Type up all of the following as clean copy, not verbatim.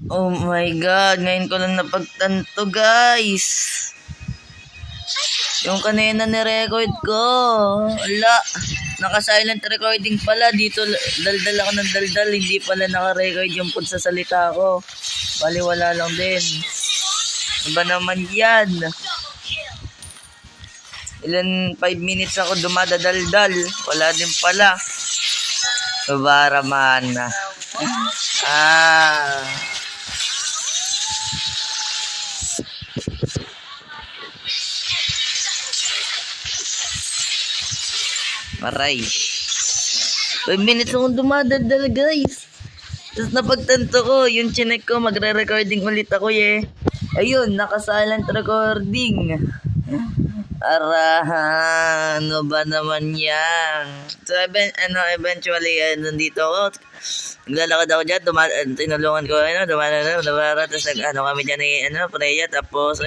Oh my God, ngayon ko lang napagtanto, guys. Yung kanina ni-record ko. Ala, naka-silent recording pala. Dito, daldal ako ng daldal. Hindi pala naka-record yung pud sa salita ko. Baliwala lang din. Iba naman yan. Ilan 5 minutes ako dumadadaldal. Wala din pala. Subara man. Maray. 5 minutes akong dumadaldal, guys. Tapos napagtanto ko, yung chinek ko, magre-recording ulit ako Ayun, naka-silent recording. Ano ba naman yan? So, eventually, nandito ako. Naglalakad ako dyan, tinulungan ko, dumara, tapos kami dyan, Freya, tapos,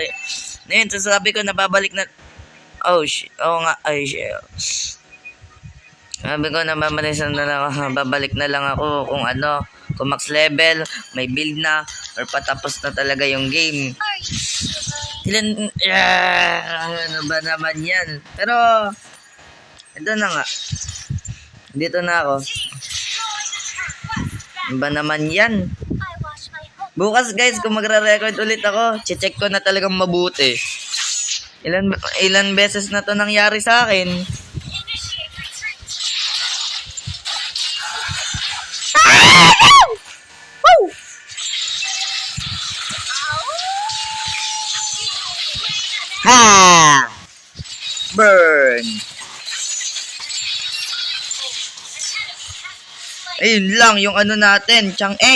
ngayon, sabi ko, nababalik na, oo nga, sabi ko, babalik na lang ako kung max level, may build na, or patapos na talaga yung game. Ano ba naman yan? Pero, ito na nga. Dito na ako. Ano ba naman yan? Bukas, guys, kung magre-record ulit ako, check ko na talagang mabuti. Ilan beses na to nangyari sa akin. Ha! Burn! Ayun lang, yung natin, Chang A.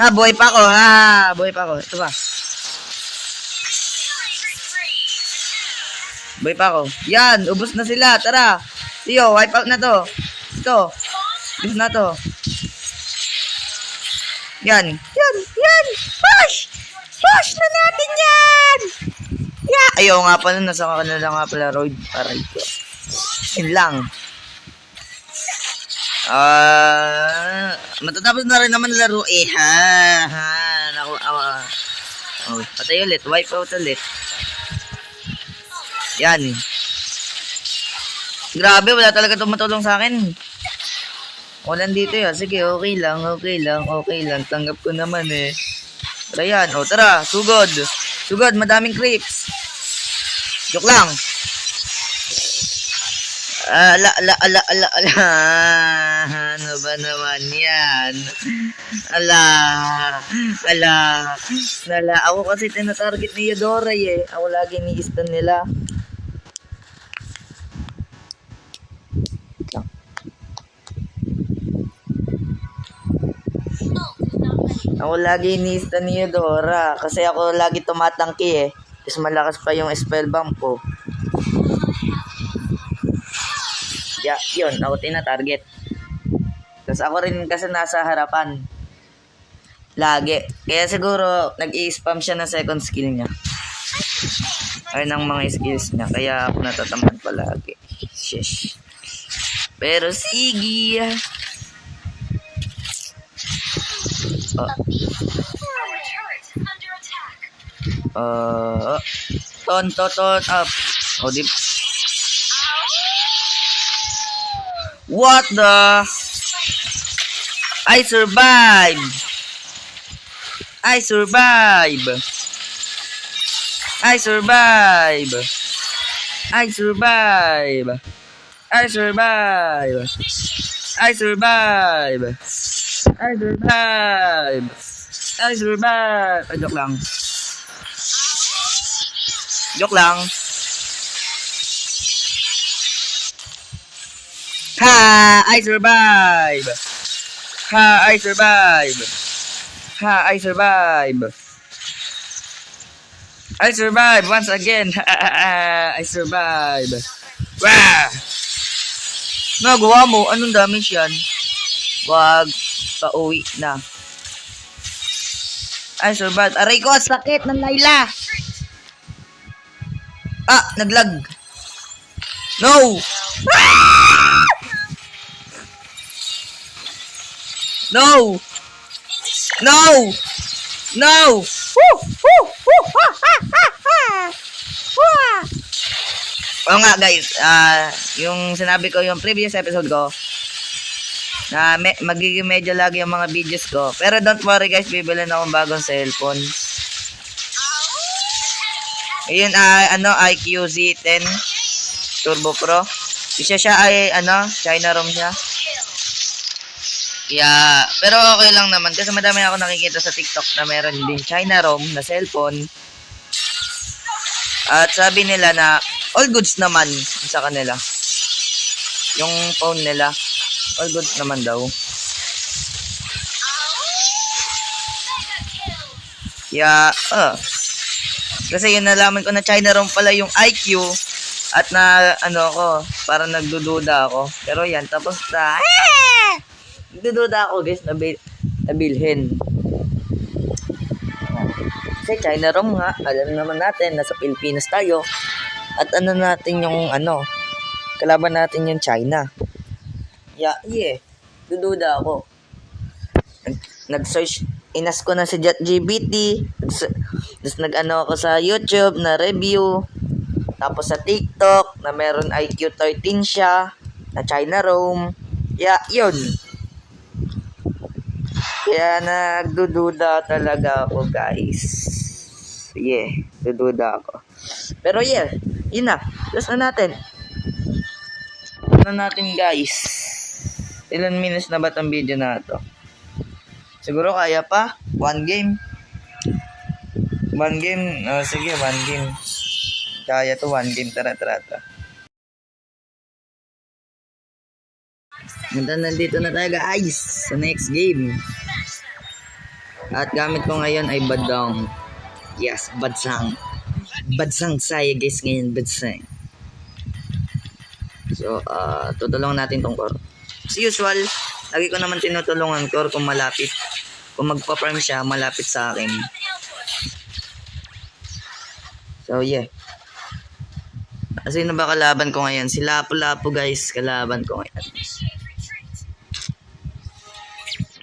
Buhay pa ako, buhay pa ako. Ito ba? Buhay pa ako. Yan, ubos na sila, tara. Tiyo, wipe out na to. Ito, ubos na to. Yan. Push na natin yan! Ayaw nga pala, nasa kanila nga pala, Royd. Aray ko. Yun lang. Matatapos na rin naman laro Naku, patay ulit. Wipe out ulit. Yan. Grabe, wala talaga tumatulong sa akin. Walang dito yan. Sige, okay lang. Tanggap ko naman Tara yan. Tara. Sugod, madaming creeps. Joke lang. Ala. Ano ba naman yan? Ala. Ako kasi tinatarget ni Eudora Ako lagi ni-stun nila. Ako lagi ni-stun ni Eudora kasi ako lagi tumatangki Tapos malakas pa yung spell bomb ko. Yun, ako tina-target. Tapos ako rin kasi nasa harapan. Lagi. Kaya siguro nag-i-spam siya ng second skill niya. Ay ng mga skills niya. Kaya ako natatamad palagi. Sheesh. Pero sige. Ton up. What the? I survived. Joke lang. I survive once again. I survive. Wah! Nagawa mo, anong damage yan? Wag, pauwi na. I survived. Aray ko, sakit ng Layla. Naglag. No! No! No! No! Woo! Woo! Woo! Ha! Ha! Ha! Ha! Wah! Oo nga guys, yung sinabi ko yung previous episode ko, na magiging medyo lagi yung mga videos ko. Pero don't worry guys, bibili na akong bagong cellphone. Ayun, IQ Z10 Turbo Pro. Isa siya ay, China ROM siya. Yeah, pero okay lang naman kasi madami ako nakikita sa TikTok na meron din China ROM na cellphone. At sabi nila na all goods naman sa kanila. Yung phone nila, all goods naman daw. Yeah, kasi yun nalaman ko na China ROM pala yung IQ at na ako, parang nagdududa ako. Pero yan, tapos na nagdududa ako guys, nabilhin. Kasi China ROM nga, alam naman natin, nasa Pilipinas tayo. At natin yung kalaban natin yung China. Yeah, dududa ako. Nag-search, inas ko na si ChatGPT. Tapos ako sa YouTube na review. Tapos sa TikTok na meron IQ13 siya na China ROM. Yeah, yun. Kaya nagdududa talaga ako guys. Dududa ako. Pero yun na. Last na natin. Guys. Ilan minutes na ba itong video na ito? Siguro kaya pa. One game. Sige, one game. Kaya to, one game. Tara. Nandito na tayo guys sa next game. At gamit ko ngayon ay Badang. Yes, Badsang. Badsang saya guys ngayon, Badsang. So, tutulungan natin tong core. As usual, lagi ko naman tinutulungan core kung malapit. Kung magpa-farm siya, malapit sa akin. So, Sino ba kalaban ko ngayon? Si Lapu-Lapu guys, kalaban ko ngayon.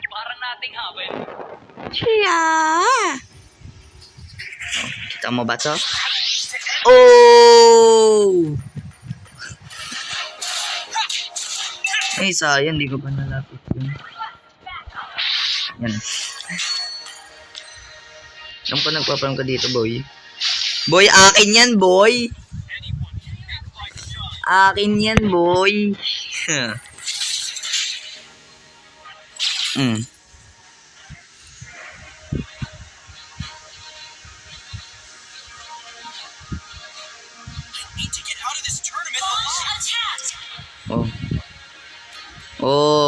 Para nating habol. Kita mo ba to? Oh! Ay, sayang, hindi ko pa nalapit yun. Yan. Saan pa nagpa-farm ka dito, boy? Boy, akin yan, boy! Akin yan, boy! Oh.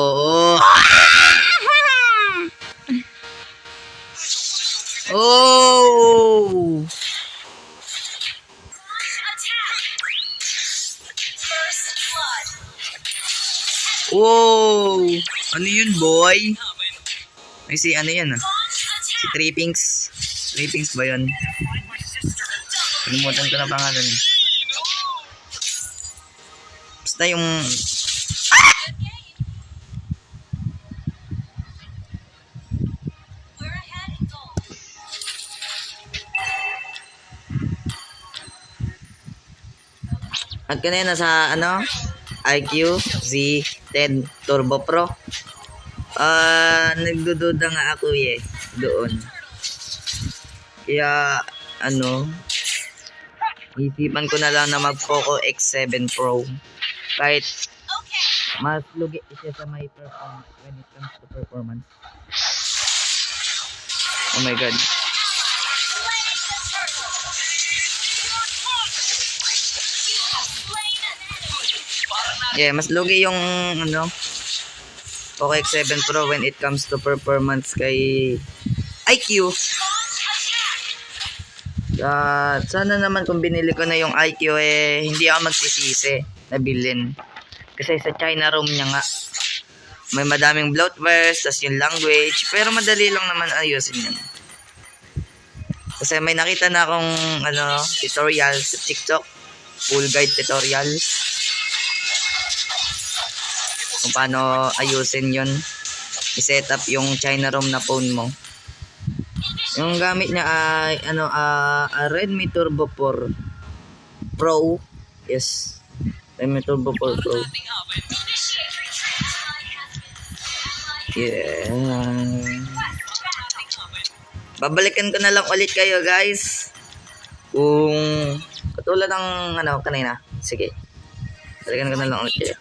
Wow! Ano yun, boy? Ay, yan Si Trippings. Trippings ba yun? Kalimutan ko na pangalan. Basta yung... At kanina sa IQ Z10 Turbo Pro. Nagdududa nga ako doon. Kaya isipan ko na lang na mag Poco X7 Pro. Kahit mas lugi siya sa may performance when it comes to performance. Oh my god. Mas lugi yung Poco X7 Pro when it comes to performance kay IQ. Sana naman kung binili ko na yung IQ hindi ako magsisisi na bilhin. Kasi sa China ROM niya nga may madaming bloatwares, tas yung language, pero madali lang naman ayusin yan. Kasi may nakita na akong tutorial sa TikTok, full guide tutorial kung paano ayusin yun, i-set up yung China ROM na phone mo Yung gamit niya ay Redmi Turbo 4 Pro. Yes. Redmi Turbo 4 Pro. Yeah. Babalikan ko na lang ulit kayo, guys. Kung katulad ng kanina. Sige. Balikan ko na lang ulit kayo.